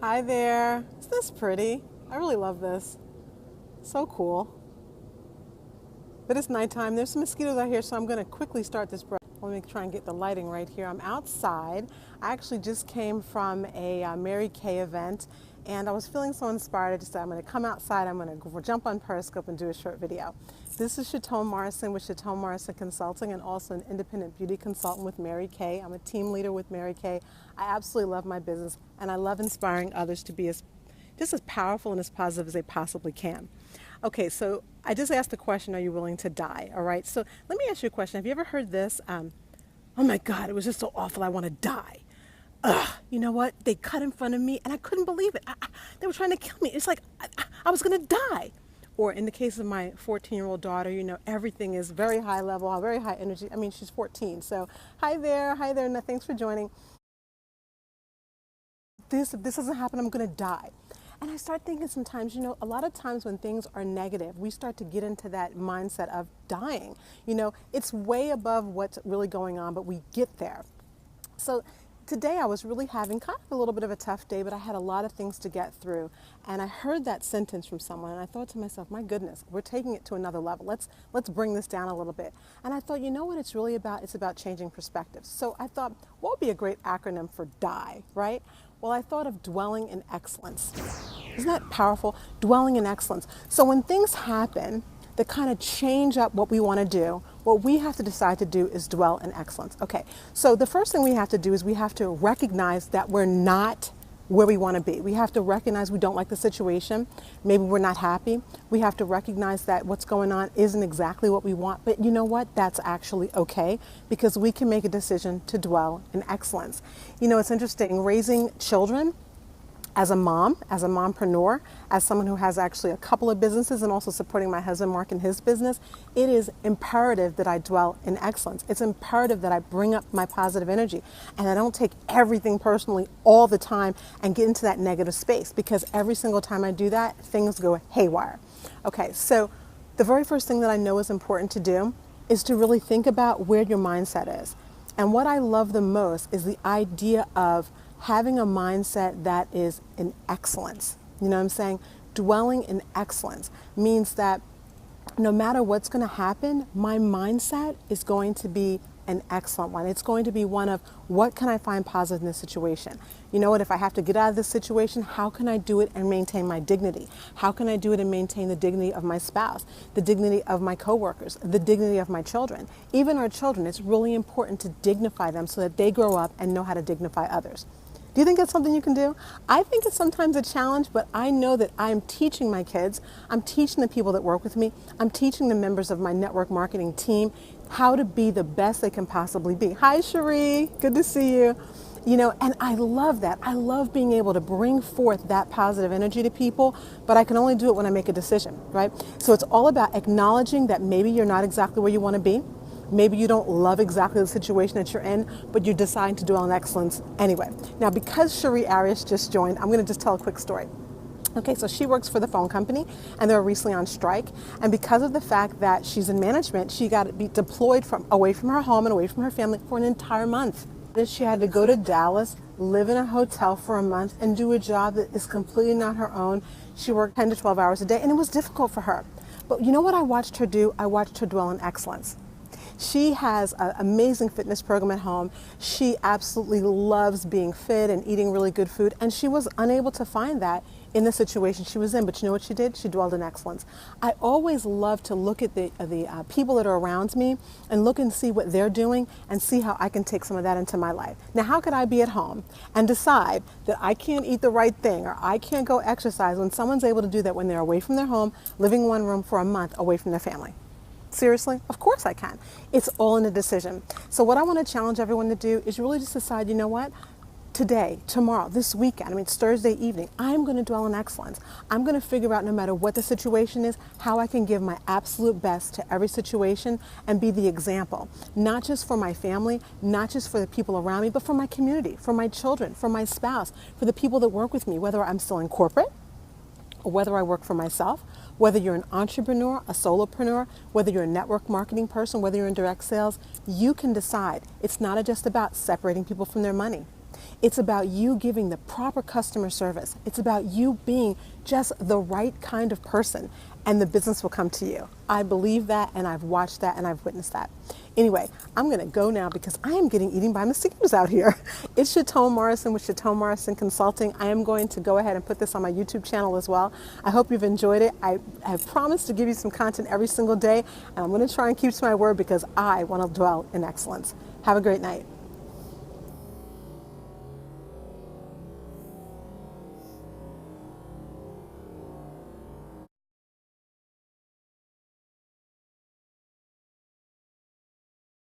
Hi there. Isn't this pretty? I really love this. So cool. But it's nighttime. There's some mosquitoes out here, so I'm going to quickly start this break. Let me try and get the lighting right here. I'm outside. I actually just came from a Mary Kay event, and I was feeling so inspired. I just said, I'm going to come outside. I'm going to jump on Periscope and do a short video. This is Chatonemorrison with Chatonemorrison Consulting, and also an independent beauty consultant with Mary Kay. I'm a team leader with Mary Kay. I absolutely love my business, and I love inspiring others to be just as powerful and as positive as they possibly can. Okay, so I just asked the question, are you willing to die? All right, so let me ask you a question. Have you ever heard this? Oh my God, it was just so awful, I want to die. Ugh, you know what? They cut in front of me and I couldn't believe it. They were trying to kill me. It's like I was going to die. Or in the case of my 14-year-old daughter, you know, everything is very high level, very high energy. I mean, she's 14. So hi there, and thanks for joining. If this doesn't happen, I'm going to die. And I start thinking sometimes, you know, a lot of times when things are negative, we start to get into that mindset of dying. You know, it's way above what's really going on, but we get there. So today I was really having kind of a little bit of a tough day, but I had a lot of things to get through. And I heard that sentence from someone, and I thought to myself, my goodness, we're taking it to another level. Let's bring this down a little bit. And I thought, you know what it's really about? It's about changing perspectives. So I thought, what would be a great acronym for DIE, right? Well, I thought of dwelling in excellence. Isn't that powerful? Dwelling in excellence. So when things happen that kind of change up what we want to do, what we have to decide to do is dwell in excellence. Okay, so the first thing we have to do is we have to recognize that we're not where we want to be. We have to recognize we don't like the situation. Maybe we're not happy. We have to recognize that what's going on isn't exactly what we want. But you know what? That's actually okay, because we can make a decision to dwell in excellence. You know, it's interesting, raising children as a mom, as a mompreneur, as someone who has actually a couple of businesses and also supporting my husband Mark in his business, it is imperative that I dwell in excellence. It's imperative that I bring up my positive energy and I don't take everything personally all the time and get into that negative space, because every single time I do that, things go haywire. Okay, so the very first thing that I know is important to do is to really think about where your mindset is. And what I love the most is the idea of having a mindset that is in excellence. You know what I'm saying? Dwelling in excellence means that no matter what's going to happen, my mindset is going to be an excellent one. It's going to be one of, what can I find positive in this situation? You know what, if I have to get out of this situation, how can I do it and maintain my dignity? How can I do it and maintain the dignity of my spouse, the dignity of my coworkers, the dignity of my children? Even our children, it's really important to dignify them so that they grow up and know how to dignify others. Do you think that's something you can do? I think it's sometimes a challenge, but I know that I'm teaching my kids, I'm teaching the people that work with me, I'm teaching the members of my network marketing team how to be the best they can possibly be. Hi, Cherie, good to see you. You know, and I love that. I love being able to bring forth that positive energy to people, but I can only do it when I make a decision, right? So it's all about acknowledging that maybe you're not exactly where you want to be. Maybe you don't love exactly the situation that you're in, but you decide to dwell in excellence anyway. Now, because Cherie Arias just joined, I'm going to just tell a quick story. Okay, so she works for the phone company, and they were recently on strike. And because of the fact that she's in management, she got to be deployed away from her home and away from her family for an entire month. She had to go to Dallas, live in a hotel for a month, and do a job that is completely not her own. She worked 10 to 12 hours a day, and it was difficult for her. But you know what I watched her do? I watched her dwell in excellence. She has an amazing fitness program at home. She absolutely loves being fit and eating really good food, and she was unable to find that in the situation she was in. But you know what she did? She dwelled in excellence. I always love to look at the people that are around me and look and see what they're doing and see how I can take some of that into my life. Now, how could I be at home and decide that I can't eat the right thing or I can't go exercise when someone's able to do that when they're away from their home, living in one room for a month away from their family? Seriously? Of course I can. It's all in a decision. So what I want to challenge everyone to do is really just decide, you know what? Today, tomorrow, this weekend, I mean, it's Thursday evening, I'm going to dwell in excellence. I'm going to figure out, no matter what the situation is, how I can give my absolute best to every situation and be the example, not just for my family, not just for the people around me, but for my community, for my children, for my spouse, for the people that work with me, whether I'm still in corporate, or whether I work for myself, whether you're an entrepreneur, a solopreneur, whether you're a network marketing person, whether you're in direct sales, you can decide. It's not just about separating people from their money. It's about you giving the proper customer service. It's about you being just the right kind of person, and the business will come to you. I believe that, and I've watched that, and I've witnessed that. Anyway, I'm going to go now because I am getting eaten by mosquitoes out here. It's Chatone Morrison with Chatone Morrison Consulting. I am going to go ahead and put this on my YouTube channel as well. I hope you've enjoyed it. I have promised to give you some content every single day, and I'm going to try and keep to my word because I want to dwell in excellence. Have a great night.